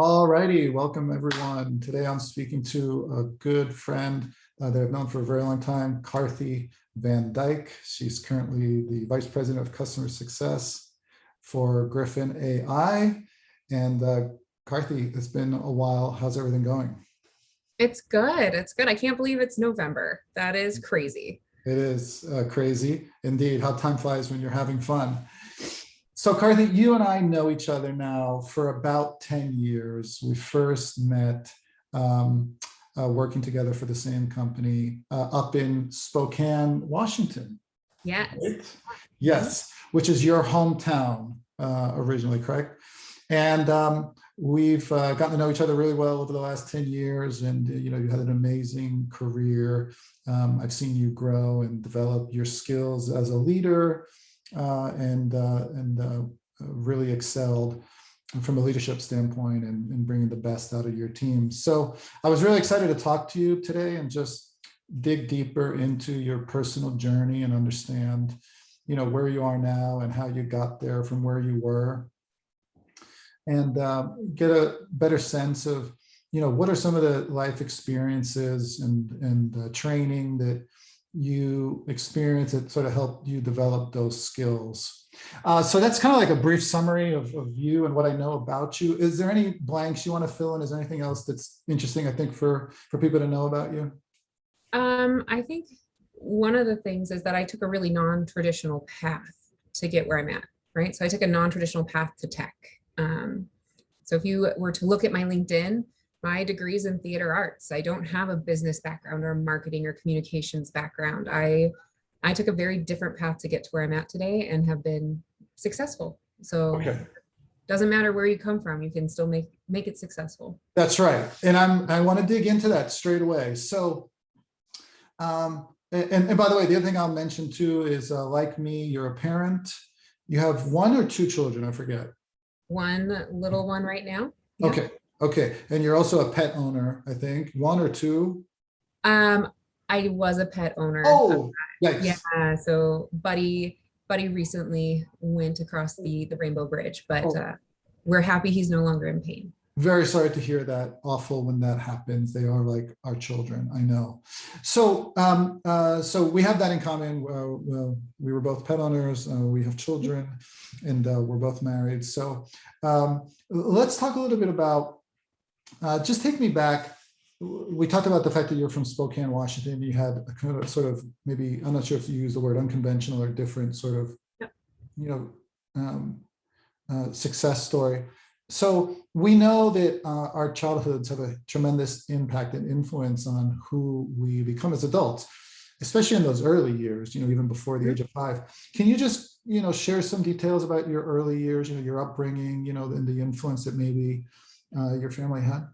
All righty, welcome everyone. Today I'm speaking to a good friend that I've known for a very long time, Carthey Van Dyke. She's currently the Vice President of Customer Success for Gryphon.ai. And Carthey, it's been a while. How's everything going? It's good. It's good. I can't believe it's November. That is crazy. It is crazy indeed how time flies when you're having fun. So Carthey, you and I know each other now for about 10 years. We first met working together for the same company up in Spokane, Washington. Yes. Right? Yes, which is your hometown originally, correct? And we've gotten to know each other really well over the last 10 years. And, you know, you had an amazing career. I've seen you grow and develop your skills as a leader and really excelled from a leadership standpoint and bringing the best out of your team. So I was really excited to talk to you today and just dig deeper into your personal journey and understand, you know, where you are now and how you got there from where you were, and get a better sense of, you know, what are some of the life experiences and training that you experienced that sort of helped you develop those skills. So that's kind of like a brief summary of you and what I know about you. Is there any blanks you want to fill in? Is there anything else that's interesting, I think, for people to know about you? I think one of the things is that I took a really non-traditional path to get where I'm at, right? So I took a non-traditional path to tech. So if you were to look at my LinkedIn, my degree's in theater arts. I don't have a business background or marketing or communications background. I took a very different path to get to where I'm at today and have been successful. So Okay. Doesn't matter where you come from, you can still make it successful. That's right. And I want to dig into that straight away. So, and by the way, the other thing I'll mention too is like me, you're a parent. You have one or two children, I forget. One little one right now. Yep. Okay. Okay. And you're also a pet owner, I think. One or two? I was a pet owner. Oh, yikes. Yeah. So Buddy recently went across the Rainbow Bridge, but we're happy he's no longer in pain. Very sorry to hear that. Awful when that happens. They are like our children, I know. So, so we have that in common. We were both pet owners. We have children, and we're both married. So, let's talk a little bit about. Just take me back. We talked about the fact that you're from Spokane, Washington. You had a kind of sort of maybe, I'm not sure if you use the word unconventional or different sort of, you know, success story. So we know that our childhoods have a tremendous impact and influence on who we become as adults, especially in those early years, you know, even before the age of 5. Can you just, you know, share some details about your early years, you know, your upbringing, you know, and the influence that maybe your family had?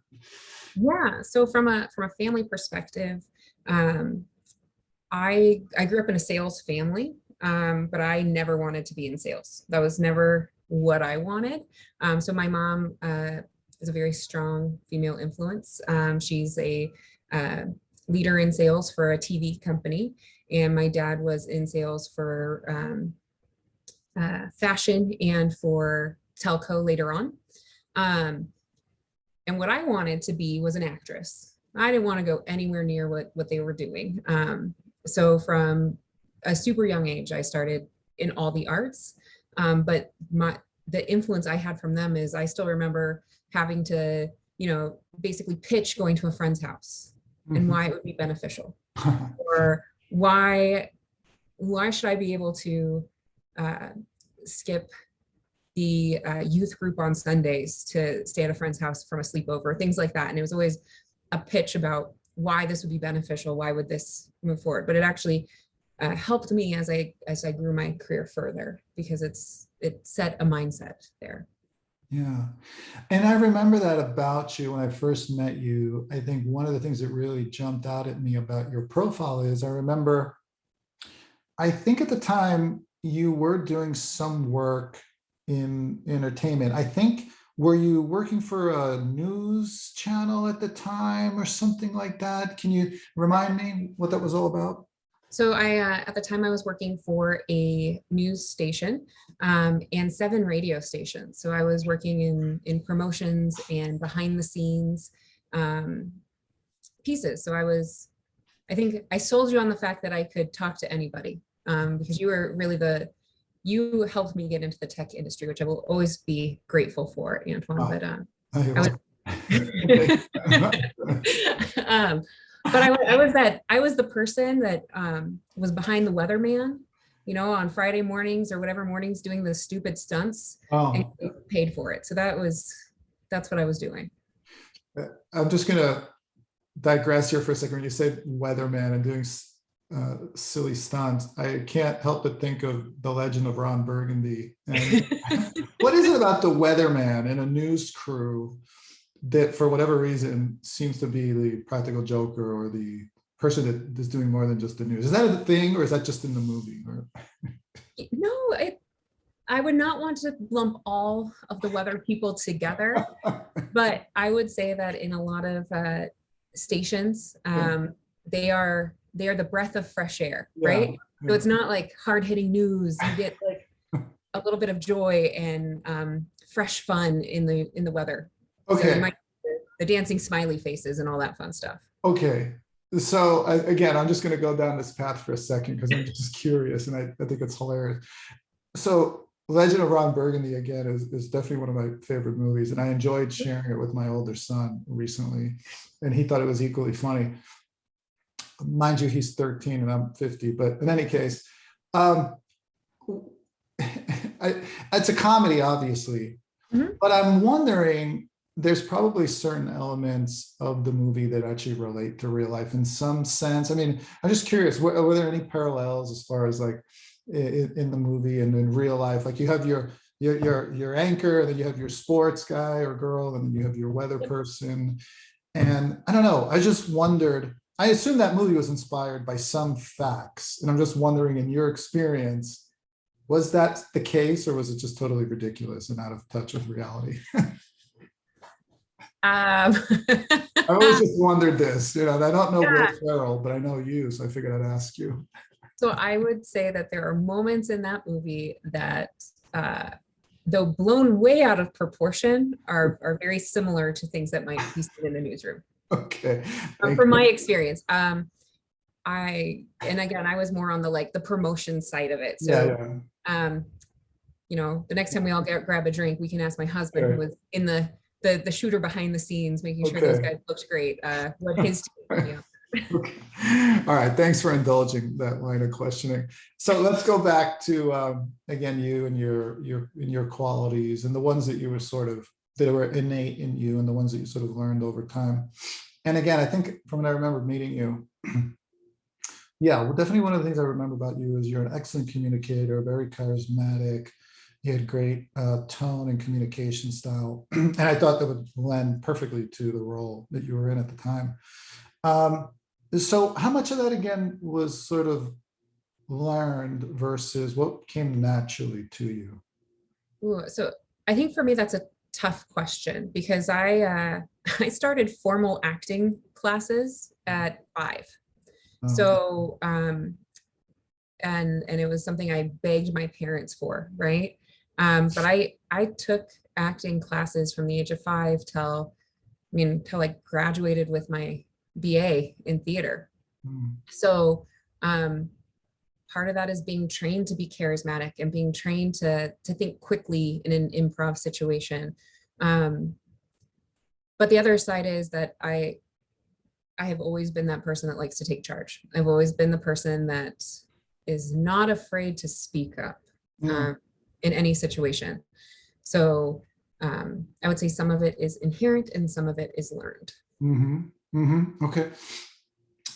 Yeah. So from a family perspective, I grew up in a sales family, but I never wanted to be in sales. That was never what I wanted. So my mom is a very strong female influence. She's a leader in sales for a TV company, and my dad was in sales for fashion and for telco later on. And what I wanted to be was an actress. I didn't want to go anywhere near what they were doing. So from a super young age, I started in all the arts. But the influence I had from them is I still remember having to, you know, basically pitch going to a friend's house and why it would be beneficial, or why should I be able to skip the youth group on Sundays to stay at a friend's house from a sleepover, things like that. And it was always a pitch about why this would be beneficial, why would this move forward. But it actually helped me as I grew my career further, because it set a mindset there. Yeah. And I remember that about you when I first met you. I think one of the things that really jumped out at me about your profile is I remember, I think at the time you were doing some work in entertainment. I think, were you working for a news channel at the time or something like that? Can you remind me what that was all about? So at the time I was working for a news station and 7 radio stations. So I was working in promotions and behind the scenes pieces. So I think I sold you on the fact that I could talk to anybody because you were really you helped me get into the tech industry, which I will always be grateful for, Antoine. But I was the person that was behind the weatherman, on Friday mornings or whatever mornings doing the stupid stunts and paid for it. So that's what I was doing. I'm just gonna digress here for a second. When you said weatherman and doing silly stunts, I can't help but think of The Legend of Ron Burgundy. And what is it about the weatherman and a news crew that, for whatever reason, seems to be the practical joker or the person that is doing more than just the news? Is that a thing, or is that just in the movie? No, I would not want to lump all of the weather people together, but I would say that in a lot of stations, they are the breath of fresh air, right? Yeah. So it's not like hard-hitting news. You get like a little bit of joy and fresh fun in the weather. Okay. So you might the dancing smiley faces and all that fun stuff. Okay. So again, I'm just going to go down this path for a second because I'm just curious and I think it's hilarious. So Legend of Ron Burgundy, again, is definitely one of my favorite movies. And I enjoyed sharing it with my older son recently. And he thought it was equally funny. Mind you, he's 13 and I'm 50. But in any case, it's a comedy, obviously. Mm-hmm. But I'm wondering, there's probably certain elements of the movie that actually relate to real life in some sense. I mean, I'm just curious, were there any parallels as far as like in the movie and in real life? Like you have your anchor, and then you have your sports guy or girl, and then you have your weather person. And I don't know, I just wondered, I assume that movie was inspired by some facts. And I'm just wondering, in your experience, was that the case, or was it just totally ridiculous and out of touch with reality? I always just wondered this, I don't know Will Ferrell, but I know you, so I figured I'd ask you. So I would say that there are moments in that movie that, though blown way out of proportion, are very similar to things that might be seen in the newsroom. Okay. From my experience. And again, I was more on the promotion side of it. So, the next time we all grab a drink, we can ask my husband, who was in the shooter behind the scenes, making sure those guys looked great, what his team, Okay. All right. Thanks for indulging that line of questioning. So let's go back to, again, you and your qualities and the ones that you were that were innate in you and the ones that you sort of learned over time. And again, I think from when I remember meeting you, definitely one of the things I remember about you is you're an excellent communicator, very charismatic. You had great tone and communication style. And I thought that would lend perfectly to the role that you were in at the time. So how much of that, again, was sort of learned versus what came naturally to you? Ooh, so I think for me, that's a tough question because I started formal acting classes at 5. So, and it was something I begged my parents for, right? But I took acting classes from the age of 5 till I graduated with my BA in theater. So part of that is being trained to be charismatic and being trained to think quickly in an improv situation. But the other side is that I have always been that person that likes to take charge. I've always been the person that is not afraid to speak up in any situation. So I would say some of it is inherent and some of it is learned. Mm-hmm. Mm-hmm. Okay.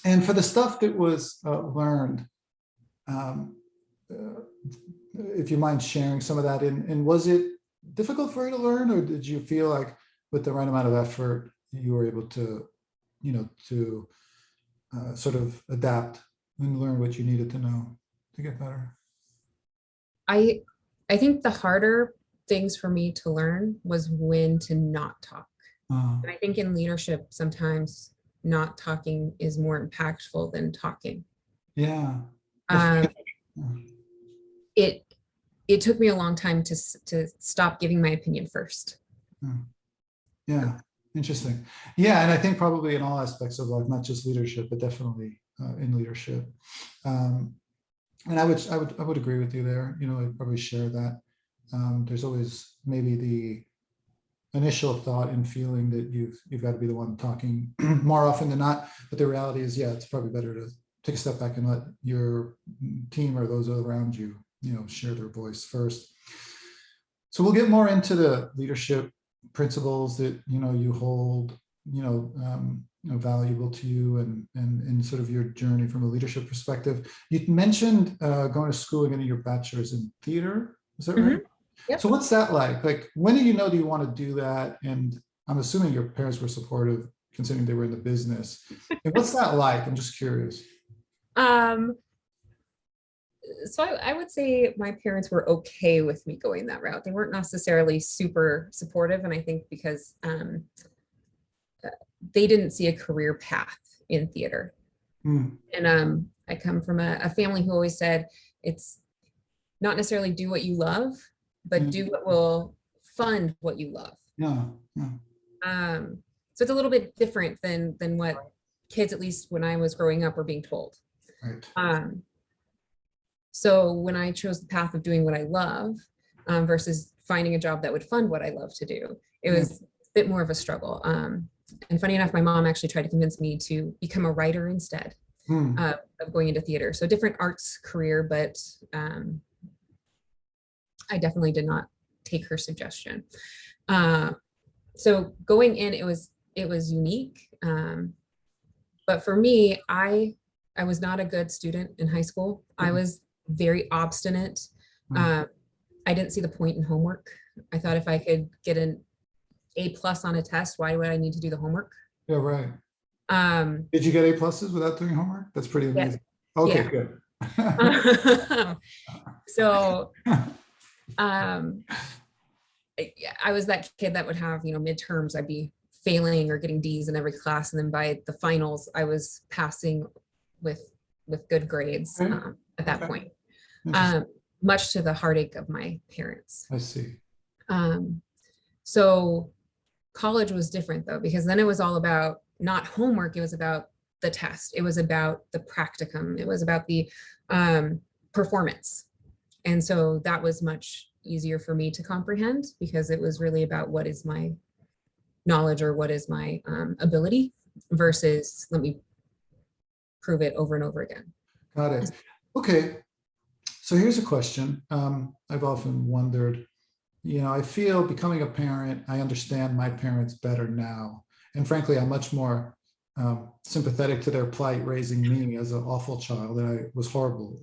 And for the stuff that was learned, if you mind sharing some of that, and was it difficult for you to learn, or did you feel like with the right amount of effort, you were able to, sort of adapt and learn what you needed to know to get better? I think the harder things for me to learn was when to not talk. And I think in leadership, sometimes not talking is more impactful than talking. Yeah. Um, Yeah. it it took me a long time to stop giving my opinion first. Yeah. Interesting. Yeah, and I think probably in all aspects of life, not just leadership, but definitely in leadership. Um, and I would agree with you there. You know, I probably share that. There's always maybe the initial thought and feeling that you've got to be the one talking more often than not. But the reality is, yeah, it's probably better to take a step back and let your team or those around you, you know, share their voice first. So we'll get more into the leadership principles that you know you hold, you know, valuable to you, and sort of your journey from a leadership perspective. You mentioned going to school and getting your bachelor's in theater. Is that right? Mhm. Yep. So what's that like? Like, when do you know, do you want to do that? And I'm assuming your parents were supportive, considering they were in the business. And what's that like? I'm just curious. Um, so I would say my parents were okay with me going that route. They weren't necessarily super supportive, and I think because they didn't see a career path in theater. Hmm. And I come from a family who always said it's not necessarily do what you love, but Yeah, do what will fund what you love. yeah, yeah, So it's a little bit different than what kids, at least when I was growing up, were being told. right. Um, so when I chose the path of doing what I love versus finding a job that would fund what I love to do, it Yeah. was a bit more of a struggle. And funny enough, my mom actually tried to convince me to become a writer instead Hmm. of going into theater. So different arts career, but I definitely did not take her suggestion. Uh, so going in, it was unique. But for me, I was not a good student in high school. I was very obstinate. Hmm. Uh, I didn't see the point in homework. I thought if I could get an A+ on a test, why would I need to do the homework? Yeah, right. Um, Did you get A pluses without doing homework? That's pretty yeah, amazing. Okay, yeah. good. So um, I was that kid that would have, midterms, I'd be failing or getting D's in every class. And then by the finals, I was passing with good grades Okay, at that okay. point, Interesting. um, much to the heartache of my parents. I see. Um, so college was different though, because then it was all about not homework. It was about the test. It was about the practicum. It was about the performance. And so that was much easier for me to comprehend because it was really about what is my knowledge or what is my ability versus let me prove it over and over again. Got it. Okay. So here's a question. I've often wondered, you know, I feel becoming a parent, I understand my parents better now. And frankly, I'm much more sympathetic to their plight raising me as an awful child. And I was horrible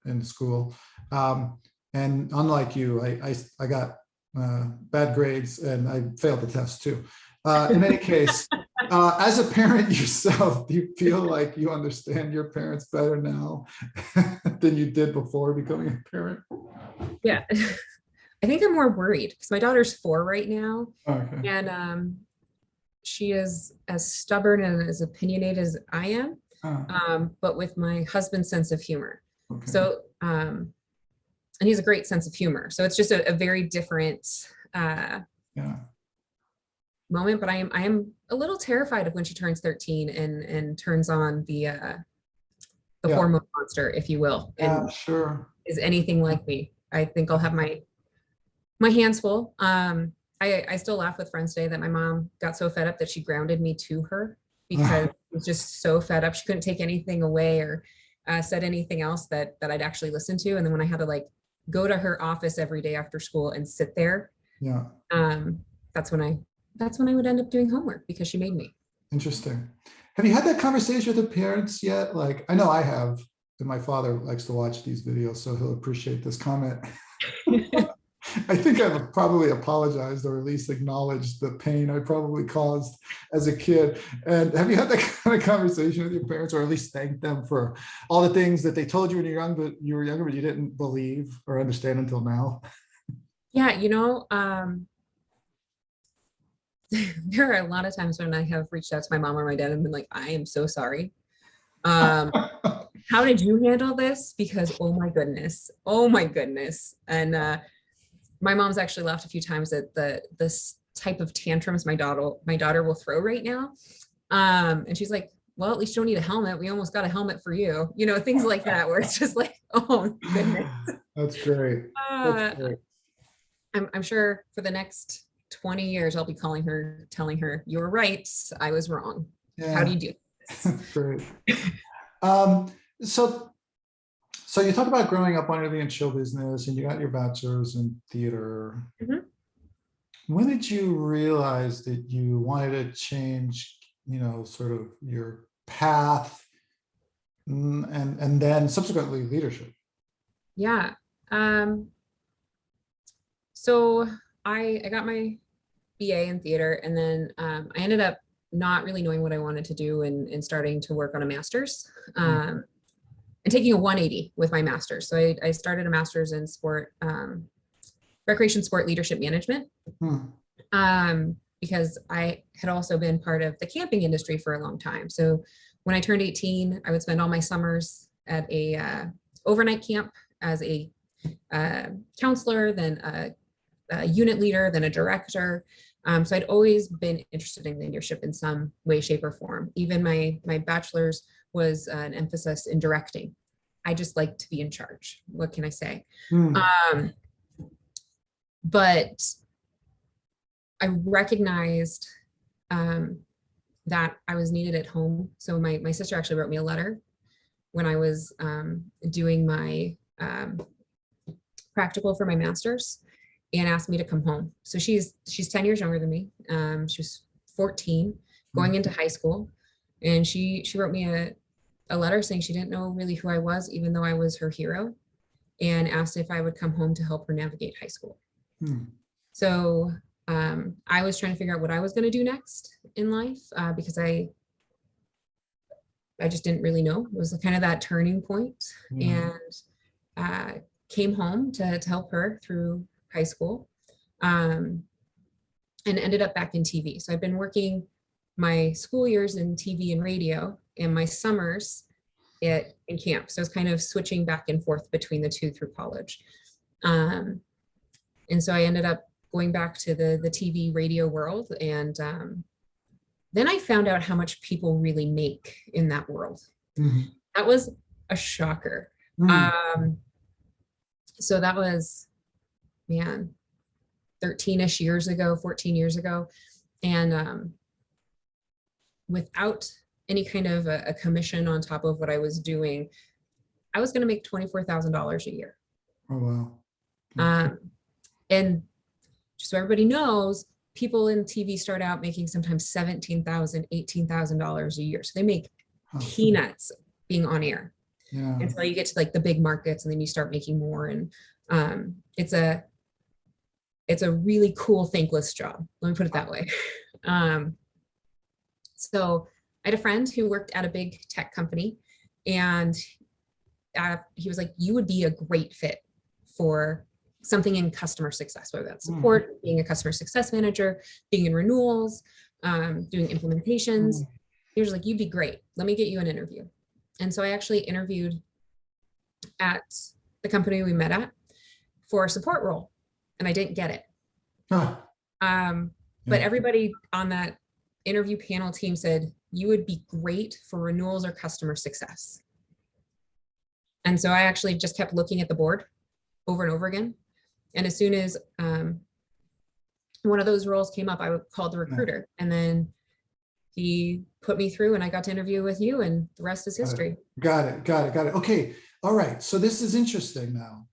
in school. And unlike you, I got bad grades and I failed the test too. In any case, as a parent yourself, do you feel like you understand your parents better now than you did before becoming a parent? Yeah. I think I'm more worried because my daughter's 4 right now. Okay. And she is as stubborn and as opinionated as I am, Oh, but with my husband's sense of humor. okay. So, and he's a great sense of humor. So it's just a very different Yeah. moment. But I am a little terrified of when she turns 13 and turns on the Yeah. hormone monster, if you will, Yeah, and sure. is anything like me. I think I'll have my hands full. I still laugh with friends today that my mom got so fed up that she grounded me to her because she was just so fed up. She couldn't take anything away or said anything else that I'd actually listen to. And then when I had to like go to her office every day after school and sit there, Yeah. um, that's when I would end up doing homework because she made me. Interesting. Have you had that conversation with the parents yet? Like, I know I have, and my father likes to watch these videos, so he'll appreciate this comment. I think I've probably apologized or at least acknowledged the pain I probably caused as a kid. And have you had that kind of conversation with your parents, or at least thanked them for all the things that they told you when you were younger, but you didn't believe or understand until now? Yeah, there are a lot of times when I have reached out to my mom or my dad and been like, I am so sorry. Um, how did you handle this? Because, oh my goodness. And my mom's actually laughed a few times at this type of tantrums my daughter will throw right now. And she's like, well, at least you don't need a helmet. We almost got a helmet for you. You know, things like that, where it's just like, oh goodness. That's great. That's great. I'm sure for the next 20 years, I'll be calling her, telling her, you were right, I was wrong. Yeah. How do you do this? Great. So you talk about growing up wanting to be in show business, and you got your bachelor's in theater. Mhm. When did you realize that you wanted to change, sort of your path, and then subsequently leadership? Yeah. So I got my BA in theater, and then I ended up not really knowing what I wanted to do, and starting to work on a master's, and taking a 180 with my master's. So I started a master's in sport, recreation sport leadership management, because I had also been part of the camping industry for a long time. So when I turned 18, I would spend all my summers at a overnight camp as a counselor, then a unit leader, then a director. So I'd always been interested in leadership in some way, shape, or form. Even my bachelor's was an emphasis in directing. I just like to be in charge. What can I say? But I recognized that I was needed at home. So my sister actually wrote me a letter when I was doing my practical for my master's, and asked me to come home. So she's 10 years younger than me. She was 14 going into high school. And she wrote me a letter saying she didn't know really who I was, even though I was her hero, and asked if I would come home to help her navigate high school. So I was trying to figure out what I was going to do next in life, because I just didn't really know. It was kind of that turning point. And came home to help her through high school, and ended up back in TV. So I've been working my school years in TV and radio, and my summers in camp. So I was kind of switching back and forth between the two through college. And so I ended up going back to the TV radio world. And then I found out how much people really make in that world. That was a shocker. So that was, 13-ish years ago, 14 years ago. And without any kind of a commission on top of what I was doing, I was going to make $24,000 a year. Oh, wow. And just so everybody knows, people in TV start out making sometimes $17,000, $18,000 a year. So they make peanuts being on air. Until you get to like the big markets, and then you start making more. And it's a really cool, thankless job. Let me put it that way. So I had a friend who worked at a big tech company, and he was like, you would be a great fit for something in customer success, whether that's support, being a customer success manager, being in renewals, doing implementations. He was like, you'd be great. Let me get you an interview. And so I actually interviewed at the company we met at for a support role, and I didn't get it. But everybody on that interview panel team said, you would be great for renewals or customer success. And so I actually just kept looking at the board over and over again. And as soon as one of those roles came up, I called the recruiter, and then he put me through, and I got to interview with you, and the rest is history. Got it. Okay. All right. So this is interesting now.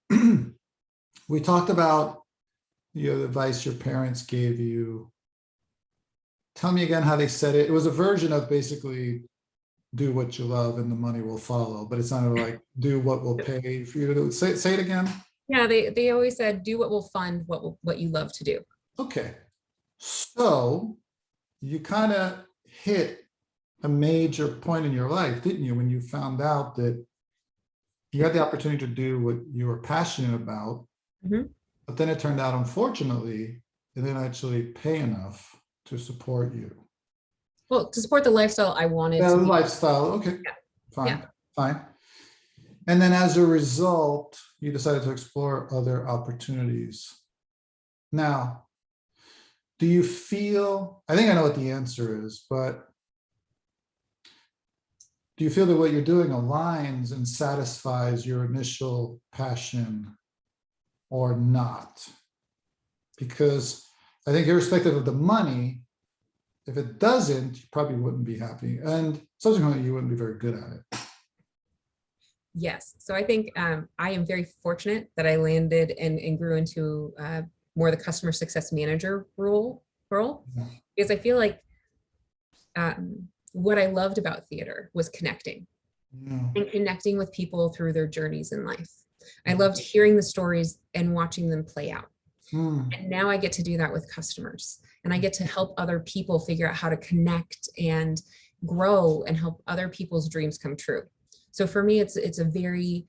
We talked about the advice your parents gave you. Tell me again how they said it. It was a version of basically do what you love and the money will follow, but it sounded like do what will pay for you to do. Say it again. Yeah, they always said do what will fund what you love to do. Okay. So you kind of hit a major point in your life, didn't you, when you found out that you had the opportunity to do what you were passionate about, but then it turned out, unfortunately, it didn't actually pay enough to support you. Well, to support the lifestyle I wanted. Yeah, the lifestyle. Okay. Yeah. Fine. And then as a result, you decided to explore other opportunities. Now, do you feel, I think I know what the answer is, but do you feel that what you're doing aligns and satisfies your initial passion or not? Because I think irrespective of the money, if it doesn't, you probably wouldn't be happy. And subsequently, you wouldn't be very good at it. Yes. So I think I am very fortunate that I landed and grew into more the customer success manager role, Yeah. because I feel like what I loved about theater was connecting Yeah. and connecting with people through their journeys in life. I loved hearing the stories and watching them play out. Hmm. And now I get to do that with customers, and I get to help other people figure out how to connect and grow and help other people's dreams come true. So for me, it's a very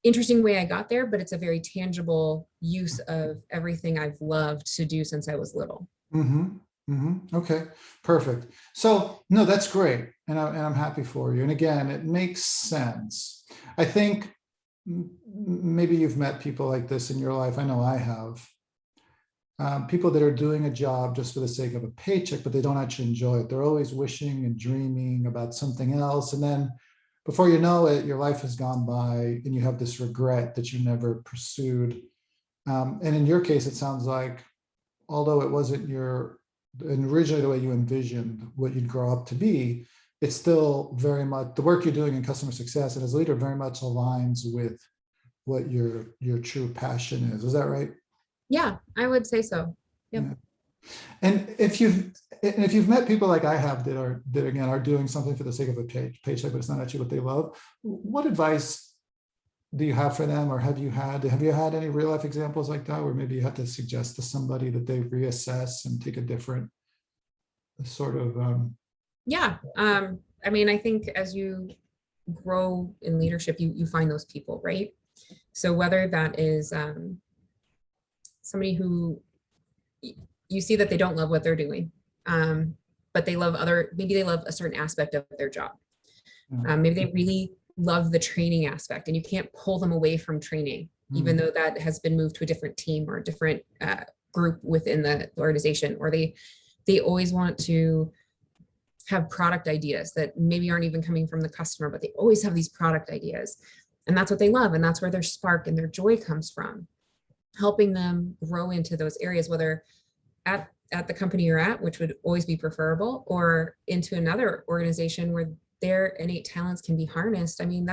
interesting way I got there, but it's a very tangible use of everything I've loved to do since I was little. Mm-hmm. Mm-hmm. Okay, perfect. So no, that's great, and I'm happy for you. And again, it makes sense. I think maybe you've met people like this in your life. I know I have. People that are doing a job just for the sake of a paycheck, but they don't actually enjoy it. They're always wishing and dreaming about something else. And then before you know it, your life has gone by and you have this regret that you never pursued. And in your case, it sounds like, although it wasn't your originally the way you envisioned what you'd grow up to be, it's still very much the work you're doing in customer success and as a leader very much aligns with what your true passion is. Is that right? Yeah, I would say so. Yep. Yeah. And if you've met people like I have that again are doing something for the sake of a paycheck, but it's not actually what they love, what advice do you have for them, or have you had any real life examples like that where maybe you have to suggest to somebody that they reassess and take a different sort of Yeah. I mean, I think as you grow in leadership, you find those people, right? So whether that is somebody who you see that they don't love what they're doing, but they love maybe they love a certain aspect of their job. Maybe they really love the training aspect and you can't pull them away from training, even though that has been moved to a different team or a different group within the organization, or they always want to have product ideas that maybe aren't even coming from the customer, but they always have these product ideas. And that's what they love. And that's where their spark and their joy comes from. Helping them grow into those areas, whether at the company you're at, which would always be preferable, or into another organization where their innate talents can be harnessed. I mean,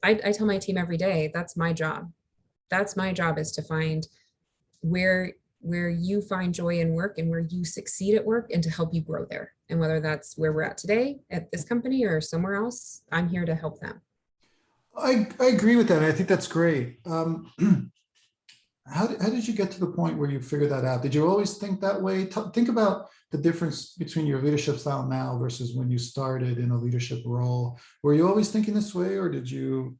I tell my team every day, that's my job. That's my job, is to find where you find joy in work and where you succeed at work, and to help you grow there. And whether that's where we're at today at this company or somewhere else, I'm here to help them. I agree with that. I think that's great. How did you get to the point where you figured that out? Did you always think that way? Think about the difference between your leadership style now versus when you started in a leadership role. Were you always thinking this way, or did you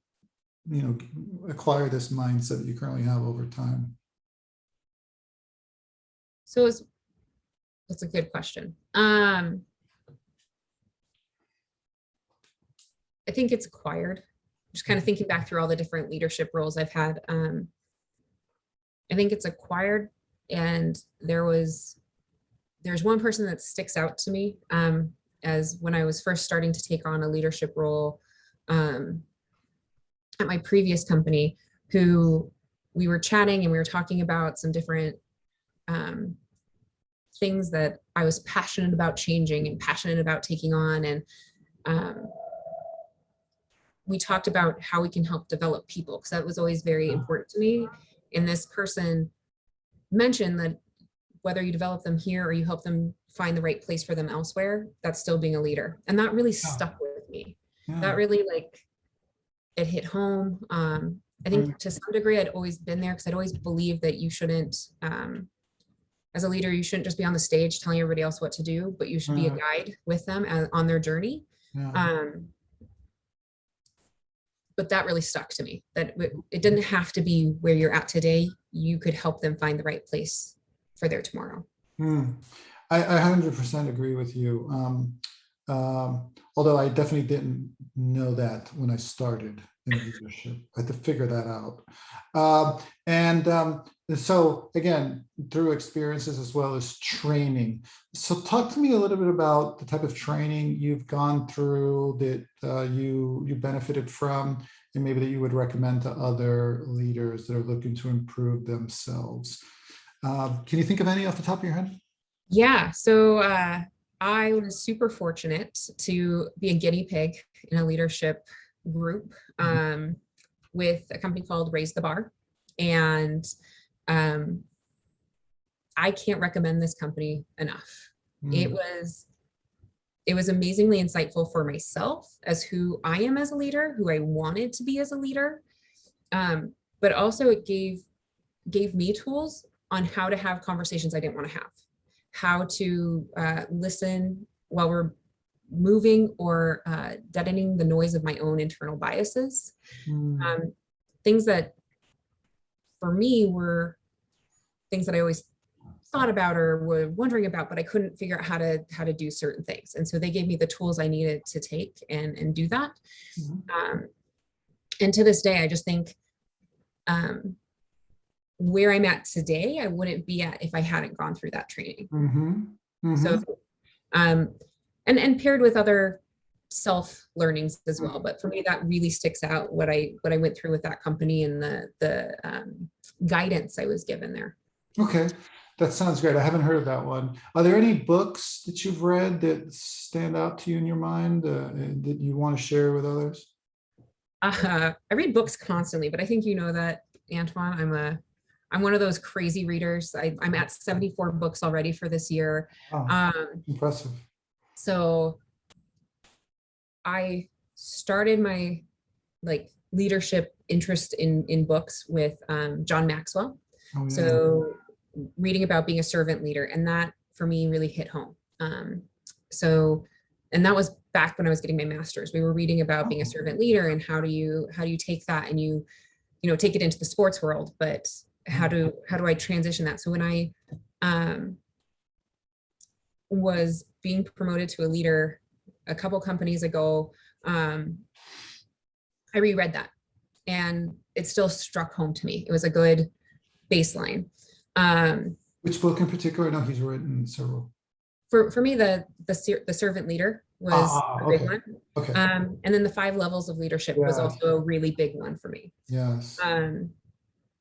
acquire this mindset that you currently have over time? So that's a good question. I think it's acquired. Just kind of thinking back through all the different leadership roles I've had. I think it's acquired, and there's one person that sticks out to me as when I was first starting to take on a leadership role at my previous company, who we were chatting and we were talking about some different things that I was passionate about changing and passionate about taking on. And we talked about how we can help develop people, because that was always very important to me. And this person mentioned that whether you develop them here or you help them find the right place for them elsewhere, that's still being a leader. And that really stuck with me. Yeah. That really, it hit home. I think to some degree I'd always been there, because I'd always believed that you shouldn't, as a leader, you shouldn't just be on the stage telling everybody else what to do, but you should be a guide with them on their journey. Yeah. But that really stuck to me, that it didn't have to be where you're at today. You could help them find the right place for their tomorrow. I 100% agree with you. Although I definitely didn't know that when I started in leadership. I had to figure that out. So again, through experiences as well as training. So talk to me a little bit about the type of training you've gone through that you benefited from, and maybe that you would recommend to other leaders that are looking to improve themselves. Can you think of any off the top of your head? Yeah. So I was super fortunate to be a guinea pig in a leadership group with a company called Raise the Bar. And I can't recommend this company enough. It was amazingly insightful for myself as who I am as a leader, who I wanted to be as a leader. But also it gave me tools on how to have conversations I didn't want to have, how to listen while we're moving or deadening the noise of my own internal biases. Things that for me were things that I always thought about or were wondering about, but I couldn't figure out how to do certain things. And so they gave me the tools I needed to take and do that. And to this day, I just think where I'm at today, I wouldn't be at if I hadn't gone through that training. So, and paired with other self learnings as well. But for me, that really sticks out what I went through with that company and the guidance I was given there. Okay, that sounds great. I haven't heard of that one. Are there any books that you've read that stand out to you in your mind that you want to share with others? I read books constantly, but I think you know that, Antoine. I'm one of those crazy readers. I'm at 74 books already for this year. Oh, impressive. So I started my leadership interest in books with John Maxwell. Oh, yeah. So reading about being a servant leader, and that for me really hit home. And that was back when I was getting my master's. We were reading about being a servant leader and how do you take that and you take it into the sports world, but how do I transition that? So when I was being promoted to a leader a couple companies ago, I reread that and it still struck home to me. It was a good baseline. Which book in particular? I know he's written several. For me, the servant leader was a big one. Okay. And then the 5 levels of leadership was also a really big one for me. Yes.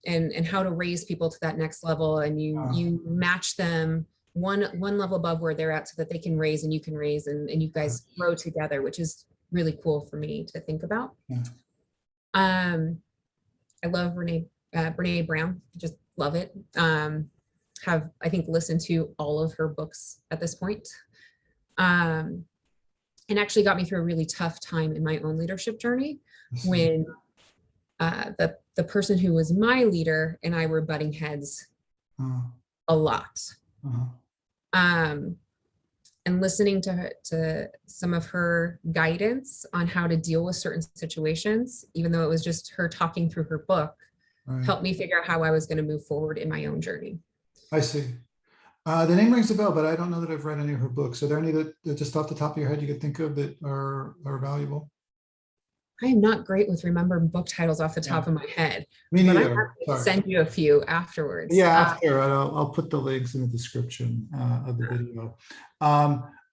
And how to raise people to that next level, and you match them one level above where they're at so that they can raise and you can raise and you guys grow together, which is really cool for me to think about. Yeah. I love Brene Brown, just love it. Have I think listened to all of her books at this point. And actually got me through a really tough time in my own leadership journey when the person who was my leader and I were butting heads a lot. And listening to some of her guidance on how to deal with certain situations, even though it was just her talking through her book, helped me figure out how I was going to move forward in my own journey. I see. The name rings a bell, but I don't know that I've read any of her books. Are there any that just off the top of your head you could think of that are valuable? I am not great with remembering book titles off the top of my head. Me neither. But I'm happy to send you a few afterwards. Yeah, after I'll put the links in the description of the video.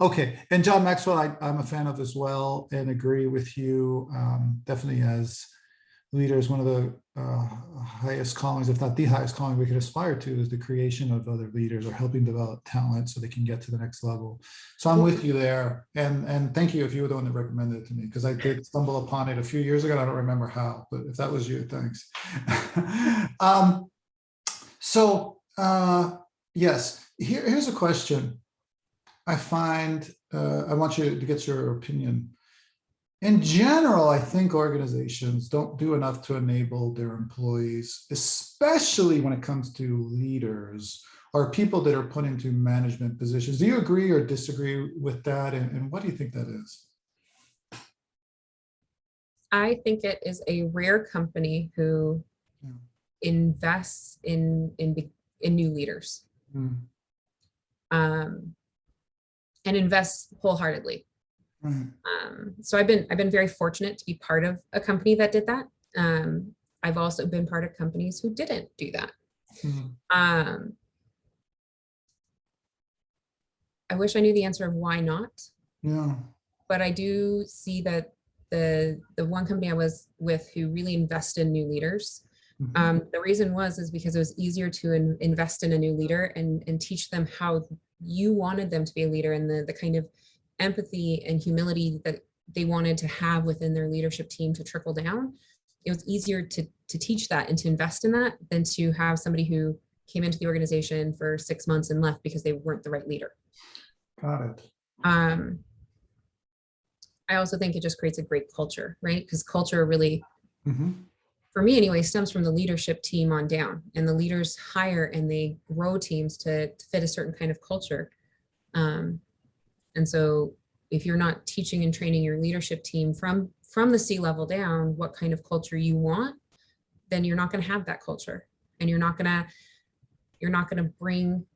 Okay, and John Maxwell, I'm a fan of as well, and agree with you. Definitely as leaders, one of the highest callings, if not the highest calling we could aspire to, is the creation of other leaders or helping develop talent so they can get to the next level. So I'm with you there, and thank you if you were the one that recommended it to me, because I did stumble upon it a few years ago. I don't remember how, but if that was you, thanks. Yes, here's a question. I find I want you to get your opinion. In general, I think organizations don't do enough to enable their employees, especially when it comes to leaders or people that are put into management positions. Do you agree or disagree with that? And what do you think that is? I think it is a rare company who invests in new leaders and invests wholeheartedly. Right. So I've been very fortunate to be part of a company that did that. I've also been part of companies who didn't do that. Mhm. I wish I knew the answer of why not, Yeah. but I do see that the one company I was with who really invested in new leaders, Mhm. the reason is because it was easier to invest in a new leader and teach them how you wanted them to be a leader, and the kind of empathy and humility that they wanted to have within their leadership team to trickle down. It was easier to teach that and to invest in that than to have somebody who came into the organization for 6 months and left because they weren't the right leader. Got it. Um, I also think it just creates a great culture, right? Because culture really, Mhm. for me anyway, stems from the leadership team on down, and the leaders hire and they grow teams to fit a certain kind of culture. Um, and so if you're not teaching and training your leadership team from the C-level down what kind of culture you want, then you're not going to have that culture, and you're not going to bring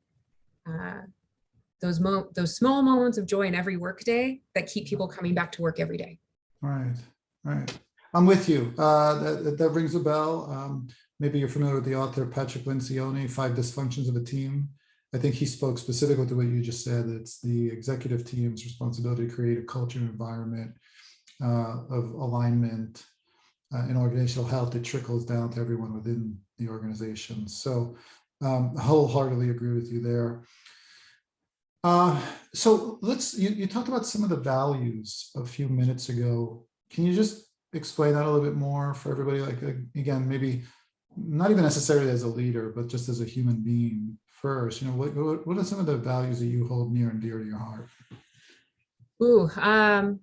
uh, those small moments of joy in every work day that keep people coming back to work every day. Right. Right. I'm with you. That rings a bell. Maybe you're familiar with the author Patrick Lencioni, Five Dysfunctions of a Team. I think he spoke specifically to what you just said. It's the executive team's responsibility to create a culture and environment of alignment and organizational health that trickles down to everyone within the organization. So wholeheartedly agree with you there. So you talked about some of the values a few minutes ago. Can you just explain that a little bit more for everybody? Like, again, maybe not even necessarily as a leader, but just as a human being first. What are some of the values that you hold near and dear to your heart? Ooh, I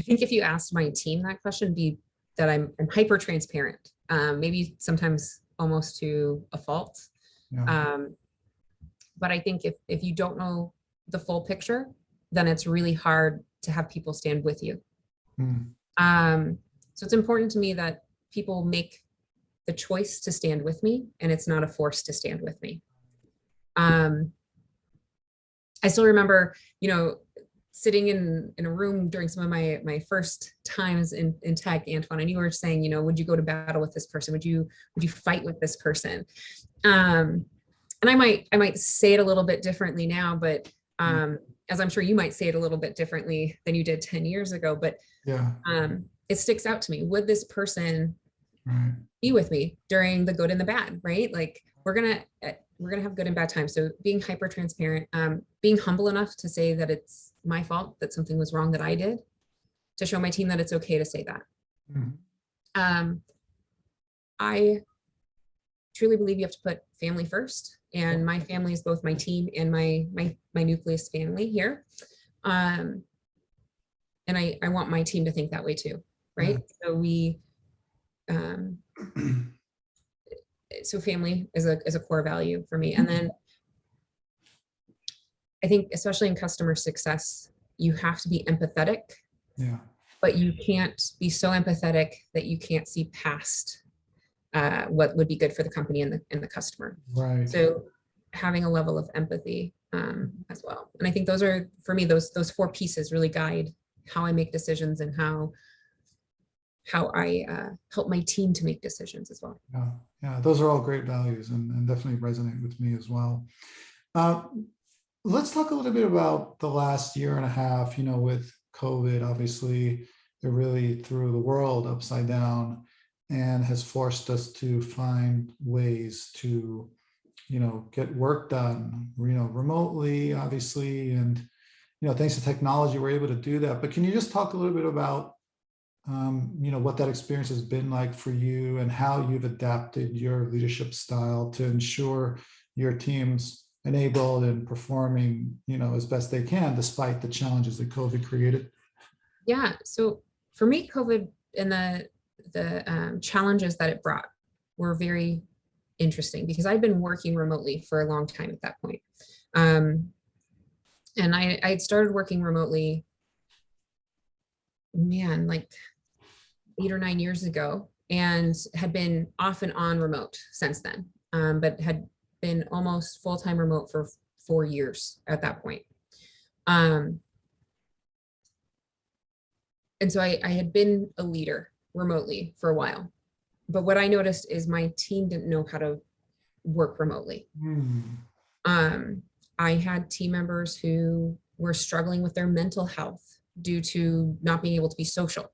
think if you asked my team that question, it'd be that I'm hyper transparent, maybe sometimes almost to a fault. Yeah. Um, but I think if you don't know the full picture, then it's really hard to have people stand with you. Mm. So it's important to me that people make the choice to stand with me, and it's not a force to stand with me. I still remember, sitting in a room during some of my first times in tech, Antoine, and you were saying, would you go to battle with this person? Would you fight with this person? And I might say it a little bit differently now, but as I'm sure you might say it a little bit differently than you did 10 years ago, but Yeah. it sticks out to me. Would this person Right. be with me during the good and the bad, right? Like we're gonna have good and bad times. So being hyper transparent, being humble enough to say that it's my fault, that something was wrong that I did, to show my team that it's okay to say that. Mhm. I truly believe you have to put family first, and my family is both my team and my nucleus family here. And I want my team to think that way too, right? So family is a core value for me. And then I think, especially in customer success, you have to be empathetic, Yeah. but you can't be so empathetic that you can't see past what would be good for the company and the customer. Right. So having a level of empathy as well. And I think those are, for me, those four pieces really guide how I make decisions and how I help my team to make decisions as well. Yeah. Yeah. Those are all great values and definitely resonate with me as well. Uh, let's talk a little bit about the last year and a half, with COVID. Obviously, it really threw the world upside down and has forced us to find ways to, get work done, remotely, obviously. And, thanks to technology, we're able to do that. But can you just talk a little bit about, what that experience has been like for you and how you've adapted your leadership style to ensure your team's enabled and performing, as best they can, despite the challenges that COVID created? Yeah. So for me, COVID and the challenges that it brought were very interesting, because I'd been working remotely for a long time at that point. And I had started working remotely, like 8 or 9 years ago, and had been off and on remote since then, but had been almost full-time remote for 4 years at that point. And so I had been a leader remotely for a while. But what I noticed is my team didn't know how to work remotely. Um, I had team members who were struggling with their mental health due to not being able to be social,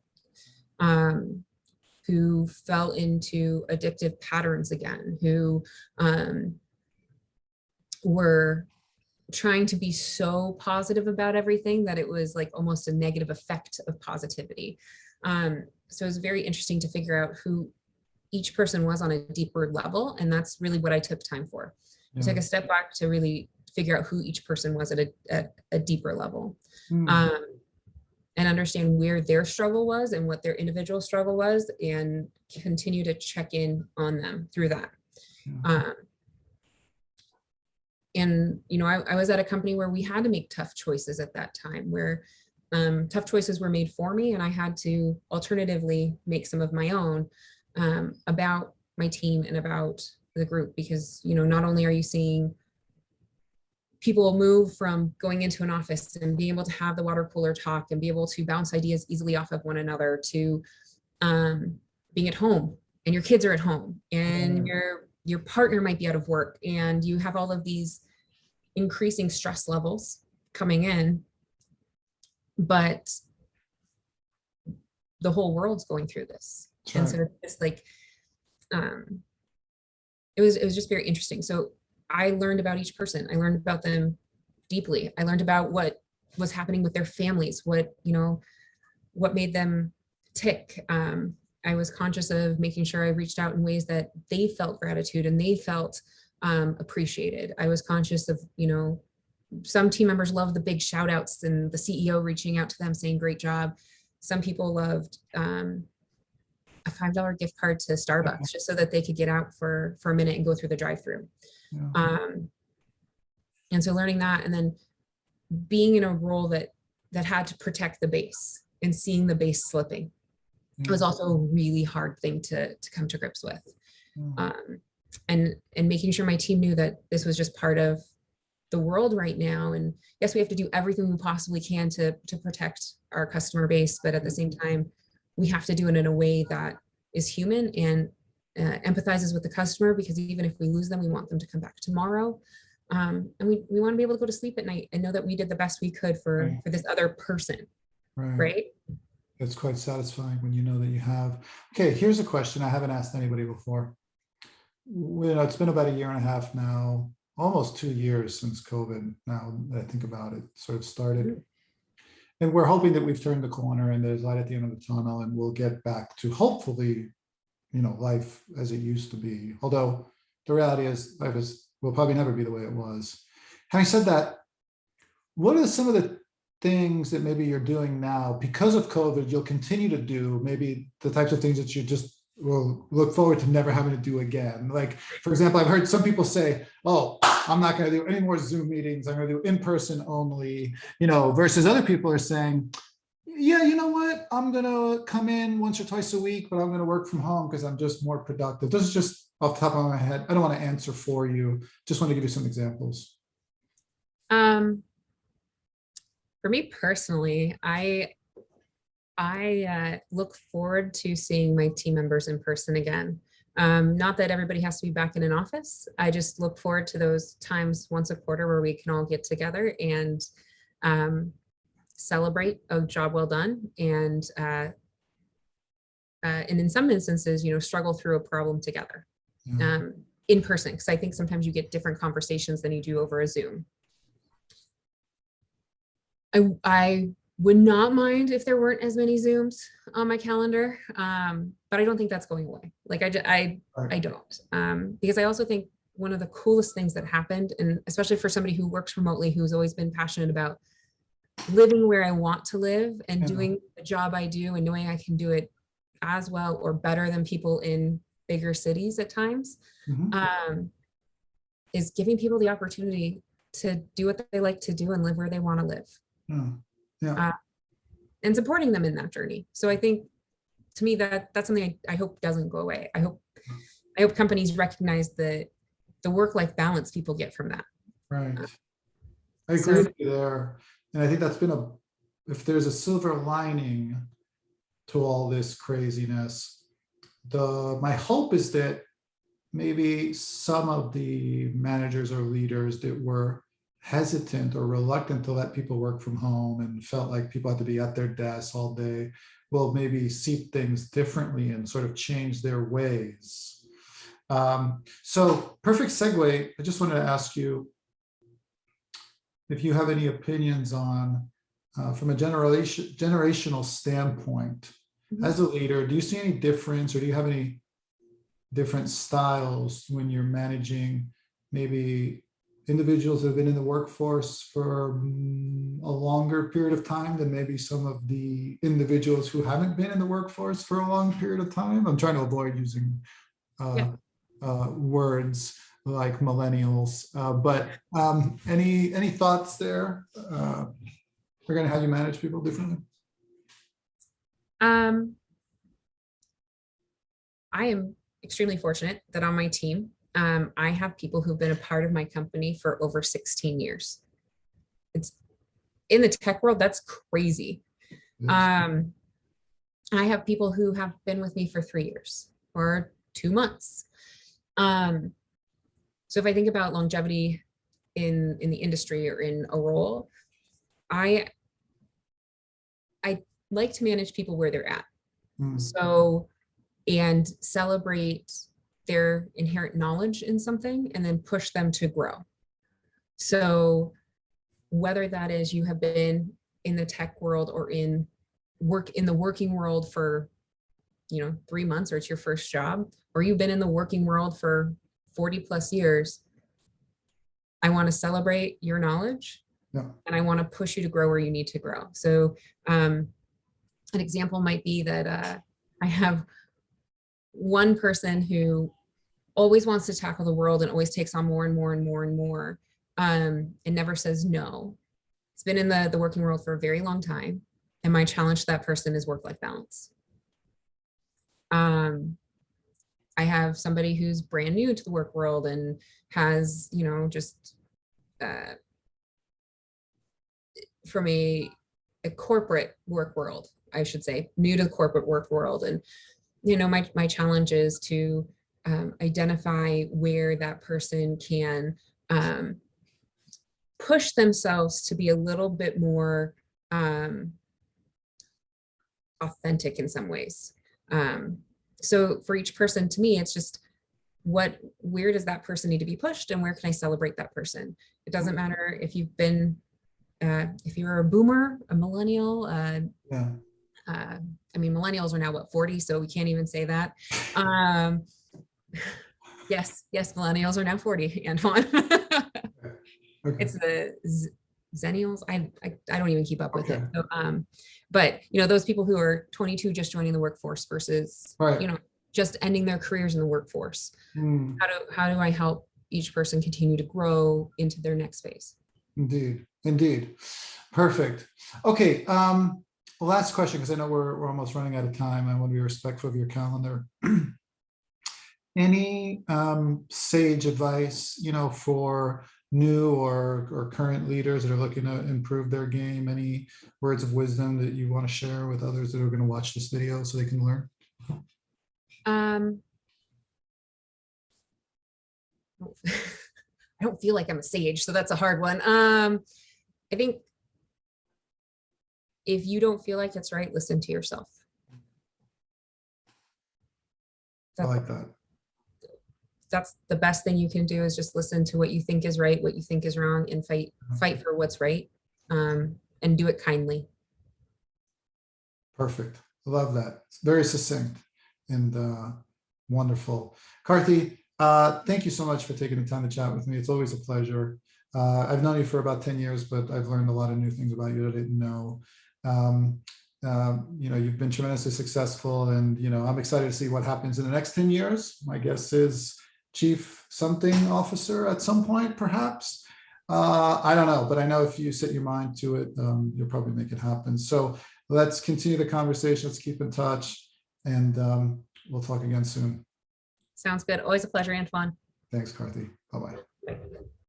who fell into addictive patterns again, who were trying to be so positive about everything that it was like almost a negative effect of positivity. So it was very interesting to figure out who each person was on a deeper level. And that's really what I took time for. I took a step back to really figure out who each person was at a deeper level. And understand where their struggle was and what their individual struggle was, and continue to check in on them through that. And, you know, I was at a company where we had to make tough choices at that time, where tough choices were made for me, and I had to alternatively make some of my own about my team and about the group, because, you know, not only are you seeing people move from going into an office and being able to have the water cooler talk and be able to bounce ideas easily off of one another, to being at home and your kids are at home and your partner might be out of work, and you have all of these increasing stress levels coming in, but the whole world's going through this. And so it's like, it was just very interesting. So I learned about each person. I learned about them deeply. I learned about what was happening with their families, what, you know, what made them tick. I was conscious of making sure I reached out in ways that they felt gratitude and they felt appreciated. I was conscious of, you know, some team members love the big shout outs and the CEO reaching out to them saying, great job. Some people loved a $5 gift card to Starbucks just so that they could get out for a minute and go through the drive-through. And so learning that, and then being in a role that had to protect the base and seeing the base slipping was also a really hard thing to come to grips with. And making sure my team knew that this was just part of the world right now. And yes, we have to do everything we possibly can to protect our customer base, but at the same time, we have to do it in a way that is human and empathizes with the customer, because even if we lose them, we want them to come back tomorrow. And we want to be able to go to sleep at night and know that we did the best we could for this other person. Right. It's quite satisfying when you know that you have. Okay, here's a question I haven't asked anybody before. You know, it's been about 1.5 years now, almost 2 years since COVID. Now that I think about it, sort of started. And we're hoping that we've turned the corner and there's light at the end of the tunnel, and we'll get back to hopefully, you know, life as it used to be. Although the reality is life will probably never be the way it was. Having said that, what are some of the things that maybe you're doing now because of COVID you'll continue to do, maybe the types of things that you just will look forward to never having to do again? Like, for example, I've heard some people say, oh, I'm not going to do any more Zoom meetings, I'm going to do in-person only, you know, versus other people are saying, yeah, you know what, I'm going to come in once or twice a week, but I'm going to work from home because I'm just more productive. This is just off the top of my head. I don't want to answer for you. Just want to give you some examples. For me personally, I look forward to seeing my team members in person again. Not that everybody has to be back in an office. I just look forward to those times once a quarter where we can all get together and celebrate a job well done, and in some instances, you know, struggle through a problem together in person, because I think sometimes you get different conversations than you do over a Zoom. I would not mind if there weren't as many Zooms on my calendar, but I don't think that's going away. Like I don't, because I also think one of the coolest things that happened, and especially for somebody who works remotely, who's always been passionate about living where I want to live and doing the job I do and knowing I can do it as well or better than people in bigger cities at times, is giving people the opportunity to do what they like to do and live where they want to live. And supporting them in that journey. So I think, to me, that's something I hope doesn't go away. I hope companies recognize the work-life balance people get from that. Right. I agree with you there. And I think that's been if there's a silver lining to all this craziness. My hope is that maybe some of the managers or leaders that were hesitant or reluctant to let people work from home and felt like people had to be at their desks all day will maybe see things differently and sort of change their ways. So perfect segue. I just wanted to ask you if you have any opinions on, from a generational standpoint, as a leader, do you see any difference, or do you have any different styles when you're managing maybe individuals that have been in the workforce for a longer period of time than maybe some of the individuals who haven't been in the workforce for a long period of time? I'm trying to avoid using words like millennials, but any thoughts there regarding how you manage people differently? I am extremely fortunate that on my team, I have people who've been a part of my company for over 16 years. It's in the tech world, that's crazy. I have people who have been with me for 3 years or 2 months. So if I think about longevity in the industry or in a role, I like to manage people where they're at. So, and celebrate their inherent knowledge in something and then push them to grow. So whether that is you have been in the tech world or in the working world for 3 months, or it's your first job, or you've been in the working world for 40 plus years, I want to celebrate your knowledge and I want to push you to grow where you need to grow. So an example might be that I have one person who always wants to tackle the world and always takes on more and more and more and more, and never says no. It's been in the working world for a very long time. And my challenge to that person is work-life balance. I have somebody who's brand new to the work world and has, just from a corporate work world, I should say, new to the corporate work world. And, my challenge is to identify where that person can push themselves to be a little bit more authentic in some ways. So for each person, to me, it's just where does that person need to be pushed and where can I celebrate that person? It doesn't matter if you've been, if you're a boomer, a millennial, millennials are now 40, so we can't even say that. Yes, millennials are now 40, Antoine. Okay. It's the Zennials. I don't even keep up with it. So, but those people who are 22 just joining the workforce versus just ending their careers in the workforce. How do I help each person continue to grow into their next phase? Indeed. Perfect. Okay. Last question, because I know we're almost running out of time. I want to be respectful of your calendar. Any sage advice, for new or current leaders that are looking to improve their game? Any words of wisdom that you want to share with others that are going to watch this video so they can learn? I don't feel like I'm a sage, so that's a hard one. I think if you don't feel like it's right, listen to yourself. I like that. That's the best thing you can do, is just listen to what you think is right, what you think is wrong, and fight for what's right, and do it kindly. Perfect. Love that. It's very succinct and wonderful. Carthey, thank you so much for taking the time to chat with me. It's always a pleasure. I've known you for about 10 years, but I've learned a lot of new things about you that I didn't know. You've been tremendously successful, and I'm excited to see what happens in the next 10 years. My guess is chief something officer at some point, perhaps. I don't know, but I know if you set your mind to it, you'll probably make it happen. So let's continue the conversation. Let's keep in touch, and we'll talk again soon. Sounds good. Always a pleasure, Antoine. Thanks, Carthey. Bye-bye.